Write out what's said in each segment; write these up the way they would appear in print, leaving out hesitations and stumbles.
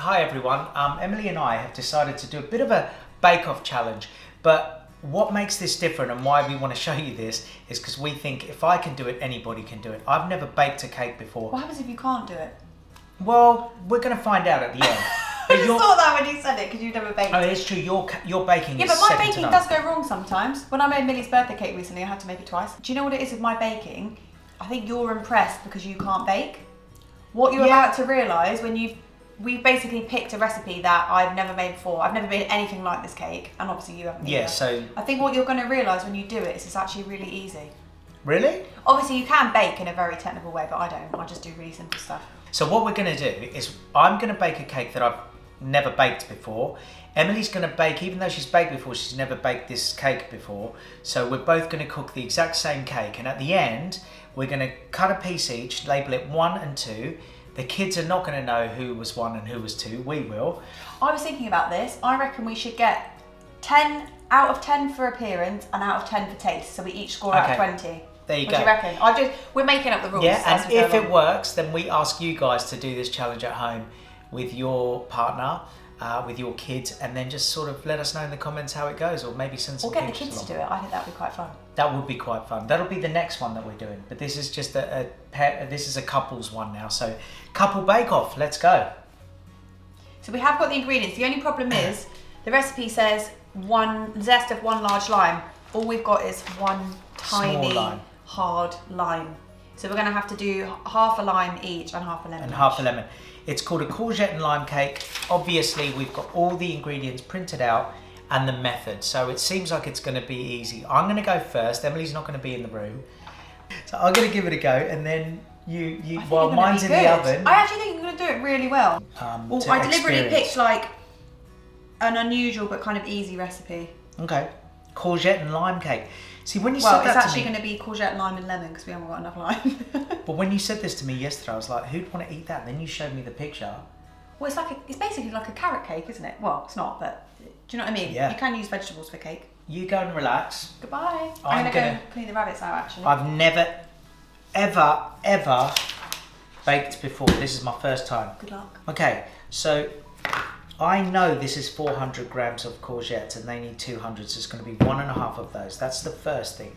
Hi everyone. Emily and I have decided to do a bit of a bake-off challenge, but what makes this different and why we want to show you this is because we think if I can do it, anybody can do it. I've never baked a cake before. What happens if you can't do it? Well, we're going to find out at the end. I just thought that when you said it, because you've never baked. Oh, it's true. Your baking yeah, is but my second to baking none. does go wrong sometimes. When I made Millie's birthday cake recently, I had to make it twice. Do you know what it is with my baking? I think you're impressed because you can't bake. What you're about to realise when we've basically picked a recipe that I've never made before. I've never made anything like this cake, and obviously you haven't either. Yeah, so... I think what you're going to realise when you do it is it's actually really easy. Really? Obviously you can bake in a very technical way, but I don't. I just do really simple stuff. So what we're going to do is I'm going to bake a cake that I've never baked before. Emily's going to bake, even though she's baked before, she's never baked this cake before. So we're both going to cook the exact same cake, and at the end we're going to cut a piece each, label it 1 and 2. The kids are not going to know who was 1 and who was 2. We will. I was thinking about this. I reckon we should get 10 out of 10 for appearance and out of 10 for taste. So we each score out of 20. There you go. What do you reckon? We're making up the rules. Yeah, and if it works, then we ask you guys to do this challenge at home with your partner, with your kids, and then just sort of let us know in the comments how it goes, or maybe send some pictures. Or get the pictures kids to do it. I think that would be quite fun. That would be quite fun. That'll be the next one that we're doing. But this is just this is a couples one now. So couple bake off. Let's go. So we have got the ingredients. The only problem is the recipe says 1 zest of 1 large lime. All we've got is 1 tiny hard lime. So we're going to have to do half a lime each and half a lemon. And half a lemon. It's called a courgette and lime cake. Obviously, we've got all the ingredients printed out and the method. So it seems like it's going to be easy. I'm going to go first. Emily's not going to be in the room. So I'm going to give it a go, and then while mine's in the oven. I actually think you're going to do it really well. I deliberately picked like an unusual but kind of easy recipe. Okay. Courgette and lime cake. See, when you said that to me... Well, it's actually going to be courgette, lime and lemon because we haven't got enough lime. But when you said this to me yesterday, I was like, who'd want to eat that? And then you showed me the picture. Well, it's basically like a carrot cake, isn't it? Well, it's not, but do you know what I mean? Yeah. You can use vegetables for cake. You go and relax. Goodbye. I'm going to go clean the rabbits out, actually. I've never, ever baked before. This is my first time. Good luck. Okay, so I know this is 400 grams of courgettes and they need 200, so it's going to be 1.5 of those. That's the first thing.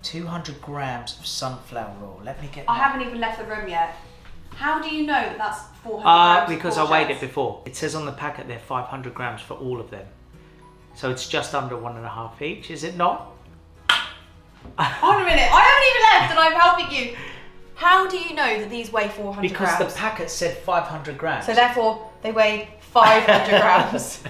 200 grams of sunflower oil. Let me get I haven't even left the room yet. How do you know that that's 400 grams? Because I weighed it before. It says on the packet they're 500 grams for all of them. So it's just under 1.5 each, is it not? Hold on a minute, I haven't even left and I'm helping you. How do you know that these weigh 400 because grams? Because the packet said 500 grams. So therefore, they weigh 500 grams.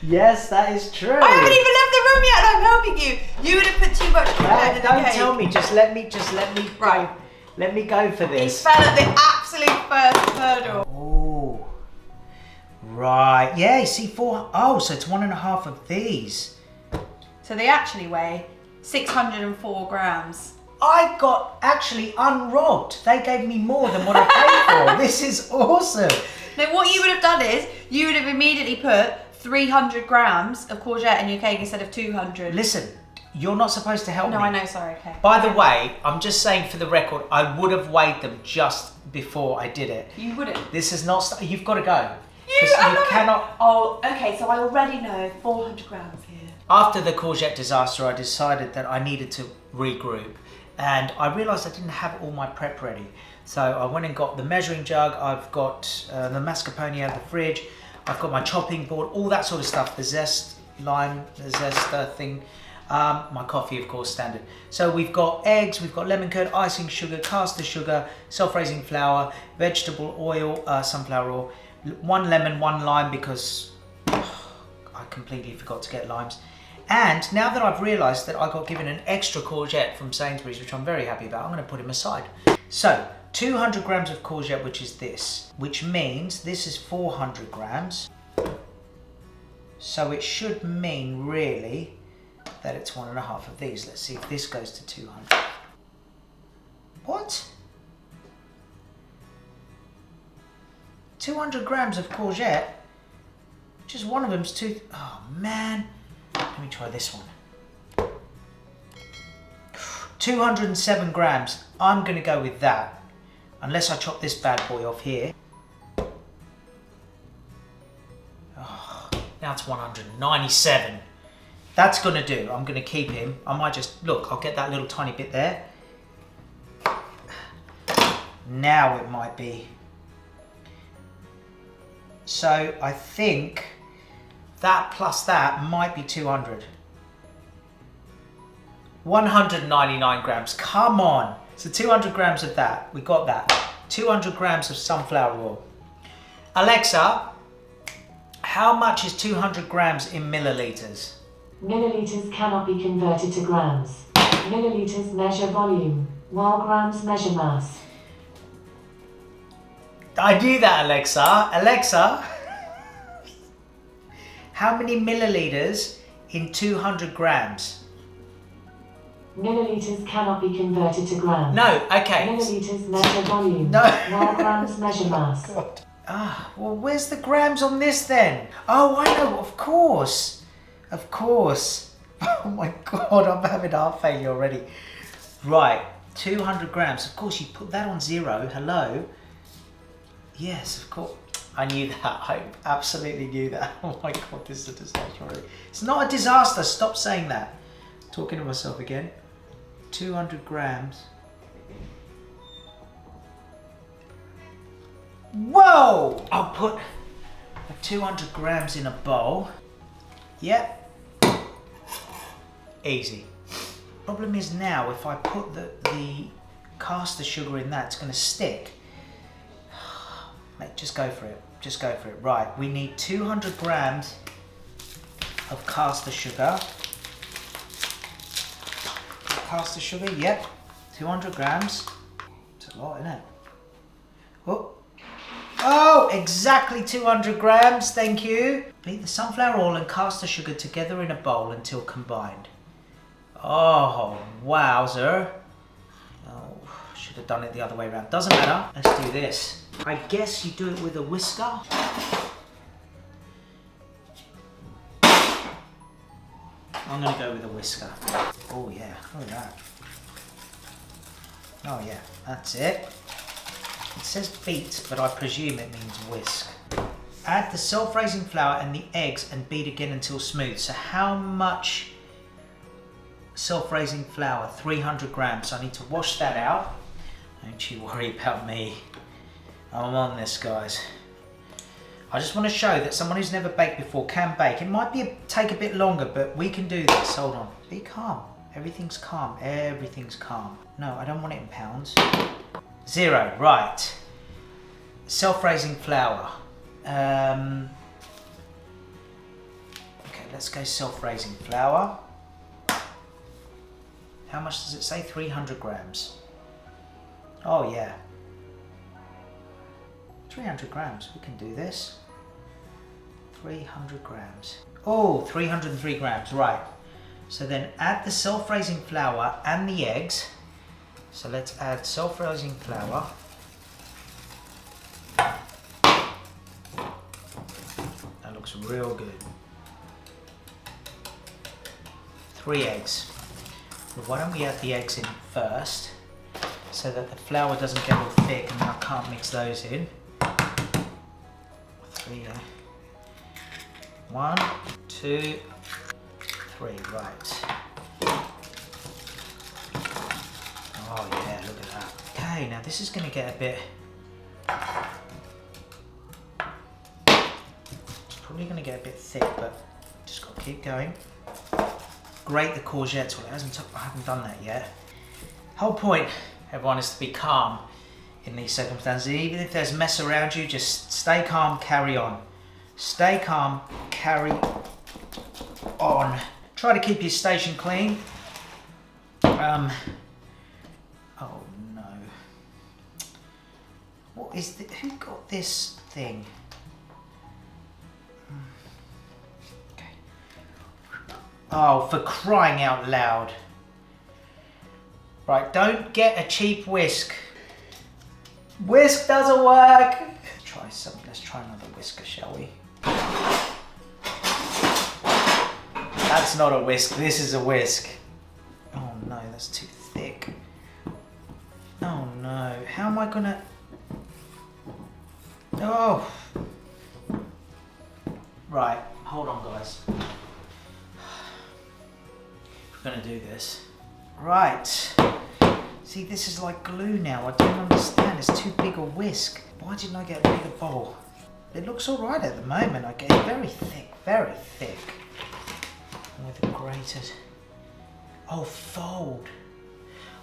Yes, that is true. I haven't even left the room yet and I'm helping you. You would have put too much courgette in the cake. Don't tell me, just let me right. Let me go for this. He fell at the absolute first hurdle. Oh, right. Yeah, you see so it's 1.5 of these. So they actually weigh 604 grams. I got actually unrobbed. They gave me more than what I paid for. This is awesome. Now what you would have done is, you would have immediately put 300 grams of courgette in your cake instead of 200. Listen, you're not supposed to help me. No, I know, sorry, okay. By the way, I'm just saying for the record, I would have weighed them just before I did it. You wouldn't? This is not, you've got to go. You cannot. Oh, okay, so I already know 400 grams here. After the courgette disaster, I decided that I needed to regroup. And I realised I didn't have all my prep ready. So I went and got the measuring jug, I've got the mascarpone out of the fridge, I've got my chopping board, all that sort of stuff, the zest, lime, the zest thing, my coffee, of course, standard. So we've got eggs, we've got lemon curd, icing sugar, caster sugar, self-raising flour, vegetable oil, sunflower oil, 1 lemon, 1 lime because I completely forgot to get limes. And now that I've realised that I got given an extra courgette from Sainsbury's, which I'm very happy about, I'm going to put him aside. So, 200 grams of courgette, which is this, which means this is 400 grams. So it should mean, really, that it's 1.5 of these. Let's see if this goes to 200. What? 200 grams of courgette? Just one of them's too... Oh, man. Let me try this one. 207 grams. I'm going to go with that. Unless I chop this bad boy off here. Now it's 197. That's gonna do. I'm gonna keep him. I might just, look, I'll get that little tiny bit there. Now it might be. So I think that plus that might be 200. 199 grams, come on. So 200 grams of that, we got that. 200 grams of sunflower oil. Alexa, how much is 200 grams in milliliters? Milliliters cannot be converted to grams. Milliliters measure volume, while grams measure mass. I knew that, Alexa. Alexa, how many milliliters in 200 grams? Milliliters cannot be converted to grams. No, okay. Milliliters measure volume, No. while grams measure mass. God. Ah, well, where's the grams on this then? Oh, I know, of course. Of course. Oh my God, I'm having heart failure already. Right, 200 grams. Of course, you put that on 0. Hello. Yes, of course. I knew that. I absolutely knew that. Oh my God, this is a disaster already. It's not a disaster. Stop saying that. Talking to myself again. 200 grams. Whoa! I'll put the 200 grams in a bowl. Yep. Easy. Problem is now, if I put the caster sugar in that, it's going to stick. Mate, just go for it. Just go for it. Right, we need 200 grams of caster sugar. Caster sugar, yep. 200 grams. It's a lot, isn't it? Oh. Oh, exactly 200 grams, thank you. Beat the sunflower oil and caster sugar together in a bowl until combined. Oh, wowzer. Oh, should have done it the other way around. Doesn't matter, let's do this. I guess you do it with a whisker. I'm gonna go with a whisker. Oh yeah, look at that. Oh yeah, that's it. It says beat, but I presume it means whisk. Add the self-raising flour and the eggs and beat again until smooth. So how much self-raising flour? 300 grams. So I need to wash that out. Don't you worry about me. I'm on this, guys. I just want to show that someone who's never baked before can bake. It might take a bit longer, but we can do this. Hold on. Be calm. Everything's calm. Everything's calm. No, I don't want it in pounds. 0. Right. Self-raising flour. Okay, let's go self-raising flour. How much does it say? 300 grams. Oh, yeah. 300 grams, we can do this. 300 grams. Oh, 303 grams, right. So then add the self-raising flour and the eggs. So let's add self-raising flour. That looks real good. 3 eggs. Well, why don't we add the eggs in first so that the flour doesn't get all thick and I can't mix those in. 3, 1, 2, 3, right. Oh yeah, look at that. Okay, now this is going to get a bit... It's probably going to get a bit thick, but just got to keep going. Grate the courgettes. Well, I haven't done that yet. Whole point, everyone, is to be calm in these circumstances. Even if there's mess around you, just stay calm, carry on. Stay calm, carry on. Try to keep your station clean. Oh no. What is the, who got this thing? Okay. Oh, for crying out loud. Right, don't get a cheap whisk. Whisk doesn't work. Let's try another whisker, shall we? That's not a whisk, this is a whisk. Oh no, that's too thick. Oh no, how am I gonna... Oh. Right, Hold on, guys. We're gonna do this. Right. See, this is like glue now. I don't understand. It's too big a whisk. Why didn't I get a bigger bowl? It looks all right at the moment. I get it very thick, very thick. With it grated. Oh, fold.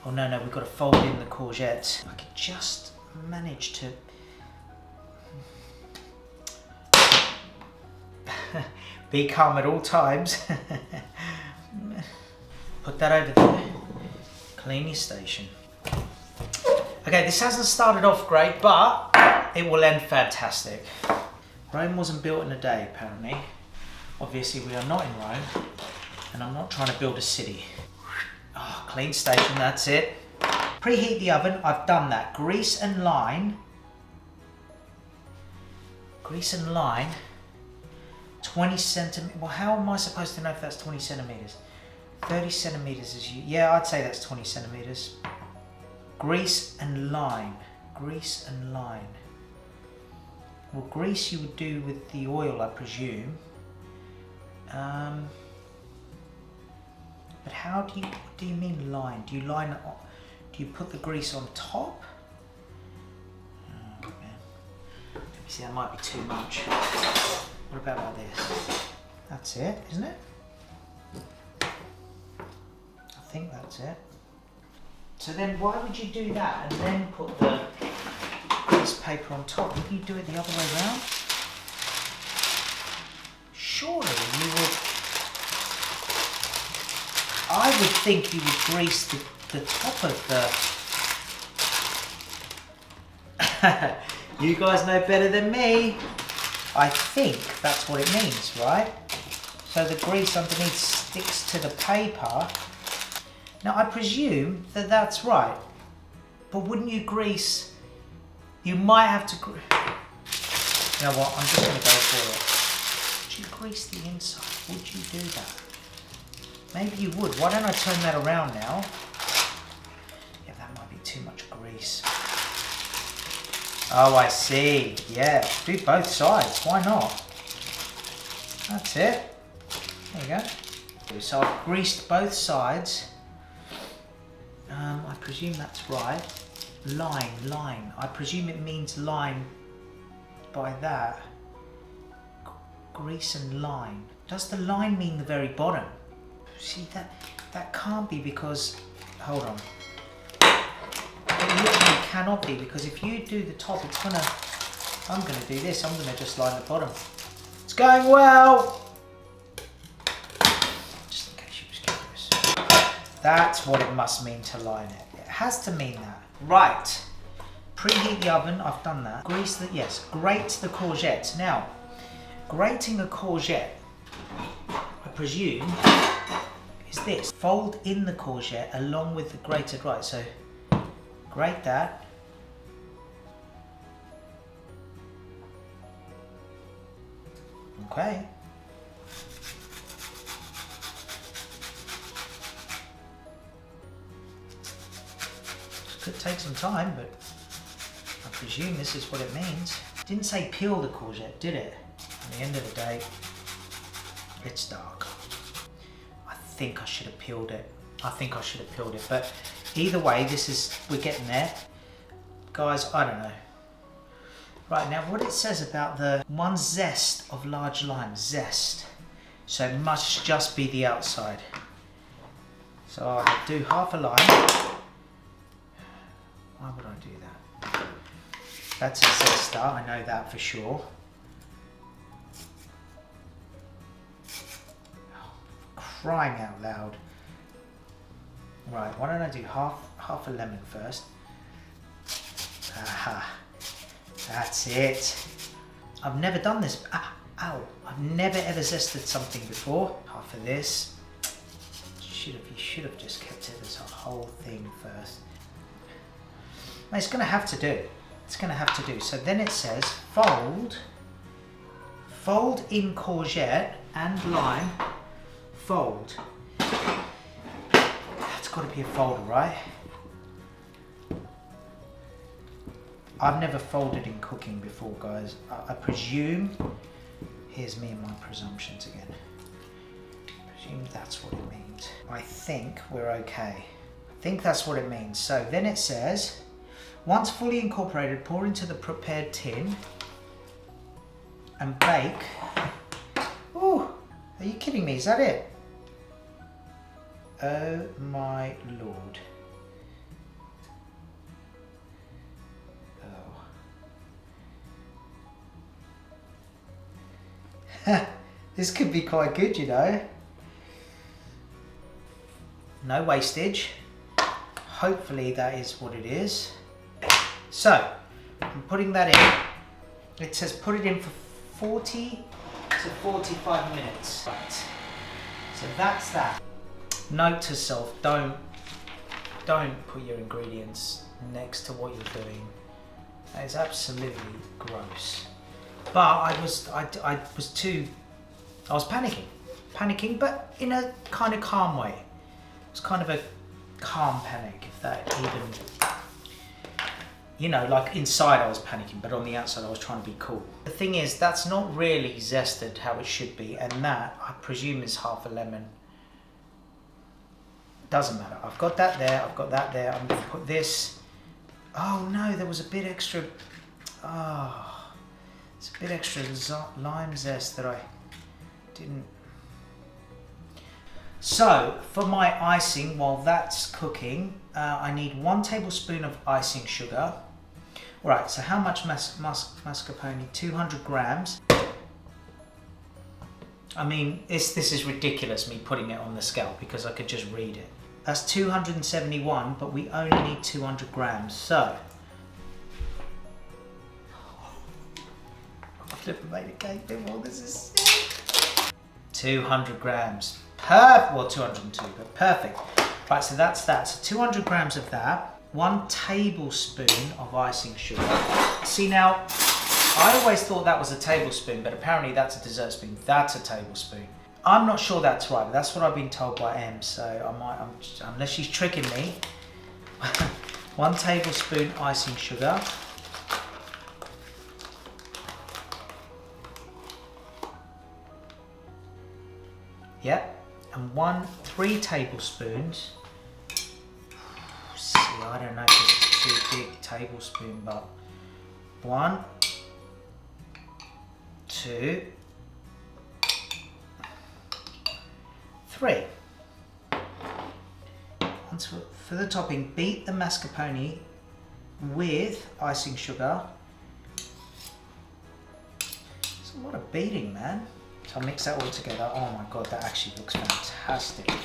Oh no, we've got to fold in the courgettes. I could just manage to. Be calm at all times. Put that over there. Clean your station. Okay, this hasn't started off great, but it will end fantastic. Rome wasn't built in a day, apparently. Obviously, we are not in Rome, and I'm not trying to build a city. Oh, clean station, that's it. Preheat the oven, I've done that. Grease and line. Grease and line. 20 centimeters. Well, how am I supposed to know if that's 20 centimeters? 30 centimeters is you. Yeah, I'd say that's 20 centimeters. Grease and line. Grease and line. Well, grease you would do with the oil, I presume. But how do you mean line? Do you line? Do you put the grease on top? Oh man, see, that might be too much. What about like this? That's it, isn't it? I think that's it. So then, why would you do that and then put the grease paper on top? Wouldn't you do it the other way around? Surely you would. I would think you would grease the top of the... You guys know better than me. I think that's what it means, right? So the grease underneath sticks to the paper. Now I presume that that's right. But wouldn't you grease... You might have to... You know what, I'm just going to go for it. Would you grease the inside? Would you do that? Maybe you would. Why don't I turn that around now? Yeah, that might be too much grease. Oh, I see. Yeah, do both sides. Why not? That's it. There you go. So I've greased both sides. I presume that's right. Line. I presume it means line by that. Grease and line. Does the line mean the very bottom? See, that can't be because, hold on. It literally cannot be because if you do the top, it's gonna, I'm gonna do this, I'm gonna just line the bottom. It's going well! Just in case you was curious. That's what it must mean to line it. It has to mean that. Right. Preheat the oven, I've done that. Grease the, yes, grate the courgettes. Now, grating a courgette, I presume, is this. Fold in the courgette along with the grated, right, so grate that. Okay. Could take some time, but I presume this is what it means. Didn't say peel the courgette, did it? At the end of the day, it's dark. I think I should have peeled it. But either way, we're getting there. Guys, I don't know. Right, now what it says about the 1 zest of large lime, zest. So it must just be the outside. So I'll do half a lime. Why would I do that? That's a zester, I know that for sure. Crying out loud. Right, why don't I do half a lemon first? Aha, that's it. I've never done this. Ow, I've never ever zested something before. Half of this. You should have just kept it as a whole thing first. It's going to have to do. It's going to have to do. So then it says fold in courgette and lime, fold. That's got to be a folder, right? I've never folded in cooking before, guys. I presume Here's me and my presumptions again. Presume that's what it means. I think we're okay. I think that's what it means. So then it says, once fully incorporated, pour into the prepared tin and bake. Ooh, are you kidding me? Is that it? Oh my Lord. Oh. This could be quite good, you know. No wastage. Hopefully that is what it is. So, I'm putting that in. It says put it in for 40 to 45 minutes. Right. So that's that. Note to self, don't put your ingredients next to what you're doing. That is absolutely gross. But I was panicking, but in a kind of calm way. It was kind of a calm panic, if that even, you know, like inside I was panicking, but on the outside I was trying to be cool. The thing is, that's not really zested how it should be, and that, I presume, is half a lemon. Doesn't matter. I've got that there, I've got that there. I'm going to put this. Oh no, there was a bit extra. Oh, it's a bit extra lime zest that I didn't. So for my icing, while that's cooking, I need 1 tablespoon of icing sugar. All right, so how much mascarpone? 200 grams. I mean, this is ridiculous, me putting it on the scale, because I could just read it. That's 271, but we only need 200 grams. So, I've never made a cake before, this is sick. 200 grams. Well, 202, but perfect. Right, so that's that. So 200 grams of that. 1 tablespoon of icing sugar. See now, I always thought that was a tablespoon, but apparently that's a dessert spoon. That's a tablespoon. I'm not sure that's right, but that's what I've been told by Em, so unless she's tricking me. 1 tablespoon icing sugar. Yep, and 3 tablespoons. See, I don't know if this is too big tablespoon, but 1, 2, 3. And for the topping, beat the mascarpone with icing sugar. It's a lot of beating, man. So I'll mix that all together. Oh my God, that actually looks fantastic. It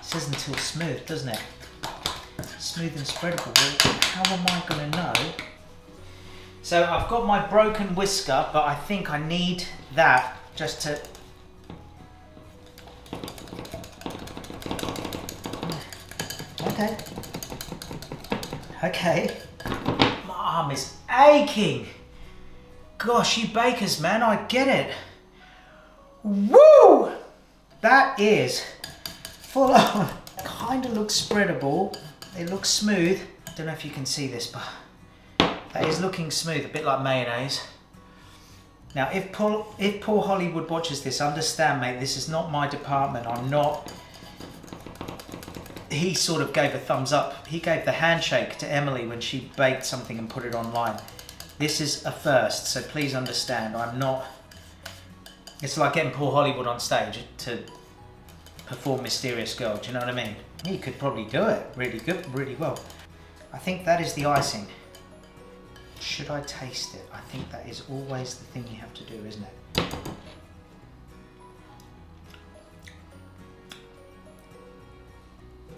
says until smooth, doesn't it? Smooth and spreadable. Well, how am I going to know? So I've got my broken whisker, but I think I need that just to... Okay. Okay. My arm is aching. Gosh, you bakers, man, I get it. Woo! That is full on. Kind of looks spreadable. It looks smooth. I don't know if you can see this, but that is looking smooth, a bit like mayonnaise. Now, if Paul Hollywood watches this, understand, mate, this is not my department. I'm not... He sort of gave a thumbs up. He gave the handshake to Emily when she baked something and put it online. This is a first, so please understand. I'm not... It's like getting Paul Hollywood on stage to perform Mysterious Girl, do you know what I mean? He could probably do it really good, really well. I think that is the icing. Should I taste it? I think that is always the thing you have to do, isn't it?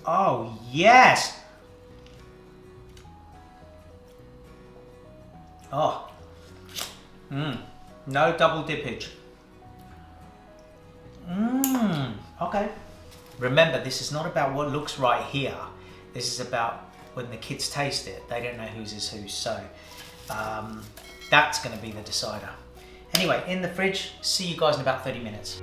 Oh, yes! Oh. No double dippage. Okay. Remember, this is not about what looks right here. This is about when the kids taste it. They don't know whose is whose, so that's going to be the decider. Anyway, in the fridge. See you guys in about 30 minutes.